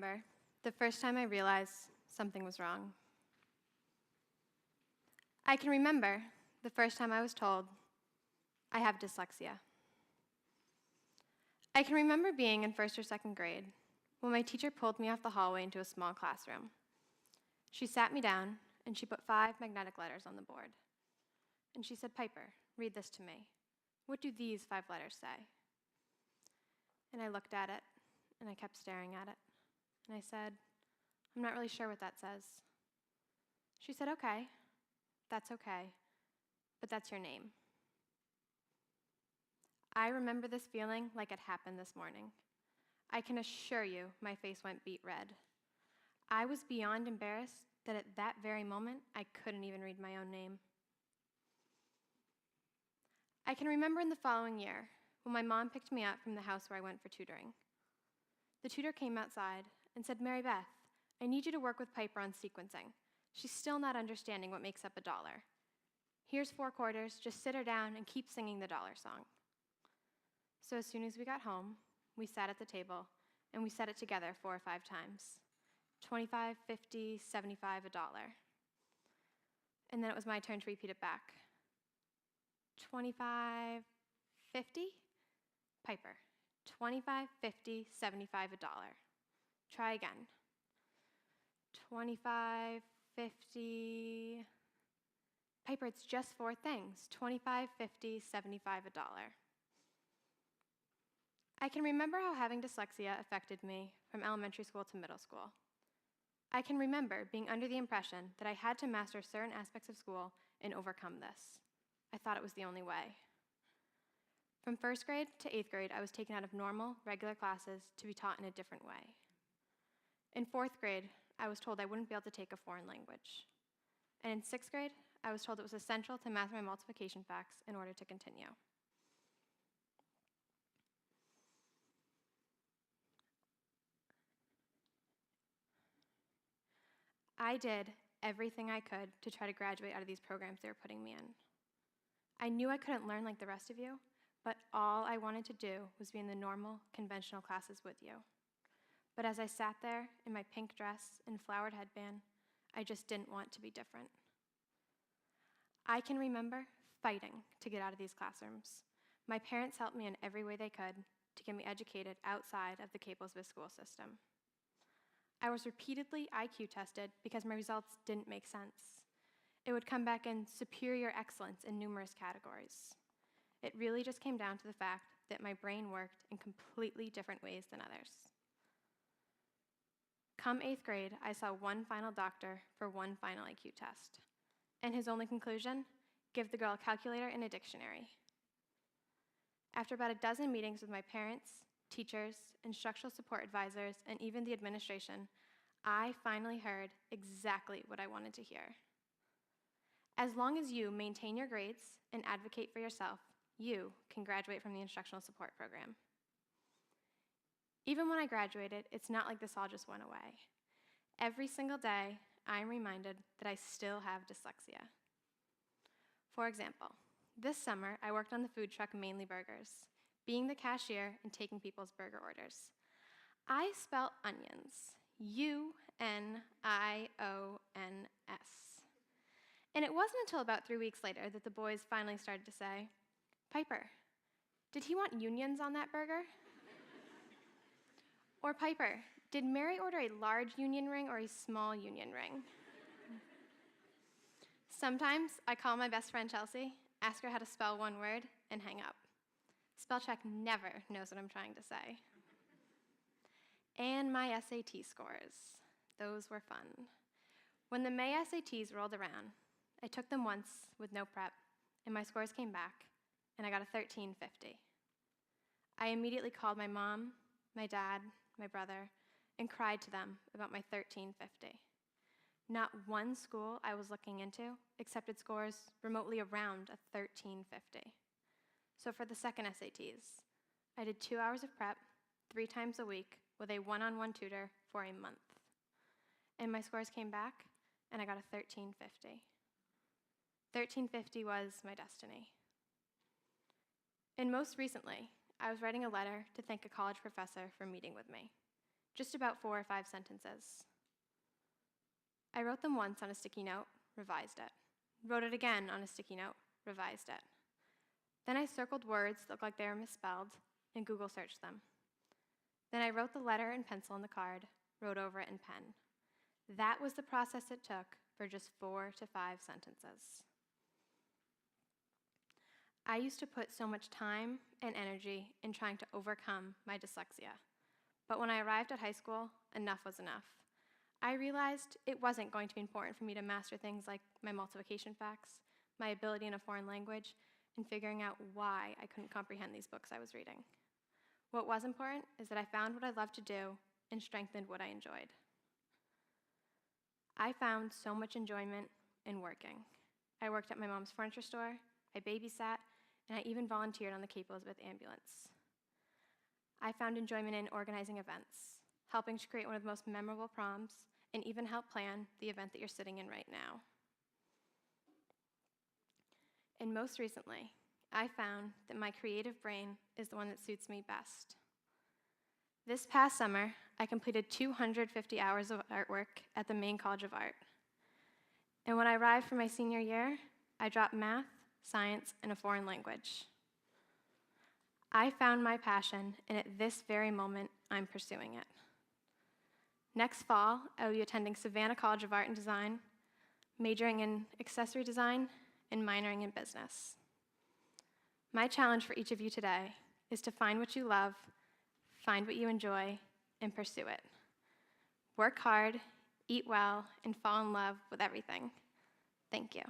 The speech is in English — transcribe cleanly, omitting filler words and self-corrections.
remember the first time I realized something was wrong. I can remember the first time I was told I have dyslexia. I can remember being in first or second grade when my teacher pulled me off the hallway into a small classroom. She sat me down and she put 5 magnetic letters on the board. And she said, "Piper, read this to me. What do these 5 letters say?" And I looked at it and I kept staring at it. And I said, "I'm not really sure what that says." She said, "Okay, that's okay, but that's your name." I remember this feeling like it happened this morning. I can assure you my face went beet red. I was beyond embarrassed that at that very moment I couldn't even read my own name. I can remember in the following year when my mom picked me up from the house where I went for tutoring. The tutor came outside and said, "Mary Beth, I need you to work with Piper on sequencing. She's still not understanding what makes up a dollar. Here's 4 quarters, just sit her down and keep singing the dollar song." So as soon as we got home, we sat at the table and we said it together 4 or 5 times. 25, 50, 75, a dollar. And then it was my turn to repeat it back. 25, 50, Piper. 25, 50, 75, a dollar. Try again. 25, 50, Piper, it's just 4 things. 25, 50, 75, a dollar. I can remember how having dyslexia affected me from elementary school to middle school. I can remember being under the impression that I had to master certain aspects of school and overcome this. I thought it was the only way. From 1st grade to 8th grade, I was taken out of normal, regular classes to be taught in a different way. In 4th grade, I was told I wouldn't be able to take a foreign language. And in 6th grade, I was told it was essential to master my multiplication facts in order to continue. I did everything I could to try to graduate out of these programs they were putting me in. I knew I couldn't learn like the rest of you, but all I wanted to do was be in the normal, conventional classes with you. But as I sat there in my pink dress and flowered headband, I just didn't want to be different. I can remember fighting to get out of these classrooms. My parents helped me in every way they could to get me educated outside of the Kaplesville school system. I was repeatedly IQ tested because my results didn't make sense. It would come back in superior excellence in numerous categories. It really just came down to the fact that my brain worked in completely different ways than others. Come 8th grade, I saw one final doctor for one final IQ test. And his only conclusion, give the girl a calculator and a dictionary. After about a dozen meetings with my parents, teachers, instructional support advisors, and even the administration, I finally heard exactly what I wanted to hear. As long as you maintain your grades and advocate for yourself, you can graduate from the instructional support program. Even when I graduated, it's not like this all just went away. Every single day, I'm reminded that I still have dyslexia. For example, this summer, I worked on the food truck Mainly Burgers, being the cashier and taking people's burger orders. I spelled onions, U-N-I-O-N-S. And it wasn't until about 3 weeks later that the boys finally started to say, "Piper, did he want unions on that burger?" Or, "Piper, did Mary order a large union ring or a small union ring?" Sometimes I call my best friend Chelsea, ask her how to spell one word, and hang up. Spell check never knows what I'm trying to say. And my SAT scores. Those were fun. When the May SATs rolled around, I took them once with no prep, and my scores came back, and I got a 1350. I immediately called my mom, my dad, my brother, and cried to them about my 1350. Not one school I was looking into accepted scores remotely around a 1350. So for the second SATs, I did 2 hours of prep 3 times a week with a one-on-one tutor for a month. And my scores came back, and I got a 1350. 1350 was my destiny. And most recently, I was writing a letter to thank a college professor for meeting with me. just about 4 or 5 sentences. I wrote them once on a sticky note, revised it. Wrote it again on a sticky note, revised it. Then I circled words that looked like they were misspelled and Google searched them. Then I wrote the letter in pencil on the card, wrote over it in pen. That was the process it took for just 4 to 5 sentences. I used to put so much time and energy in trying to overcome my dyslexia. But when I arrived at high school, enough was enough. I realized it wasn't going to be important for me to master things like my multiplication facts, my ability in a foreign language, and figuring out why I couldn't comprehend these books I was reading. What was important is that I found what I loved to do and strengthened what I enjoyed. I found so much enjoyment in working. I worked at my mom's furniture store, I babysat, and I even volunteered on the Cape Elizabeth ambulance. I found enjoyment in organizing events, helping to create one of the most memorable proms, and even help plan the event that you're sitting in right now. And most recently, I found that my creative brain is the one that suits me best. This past summer, I completed 250 hours of artwork at the Maine College of Art. And when I arrived for my senior year, I dropped math, science, and a foreign language. I found my passion, and at this very moment, I'm pursuing it. Next fall, I will be attending Savannah College of Art and Design, majoring in accessory design, and minoring in business. My challenge for each of you today is to find what you love, find what you enjoy, and pursue it. Work hard, eat well, and fall in love with everything. Thank you.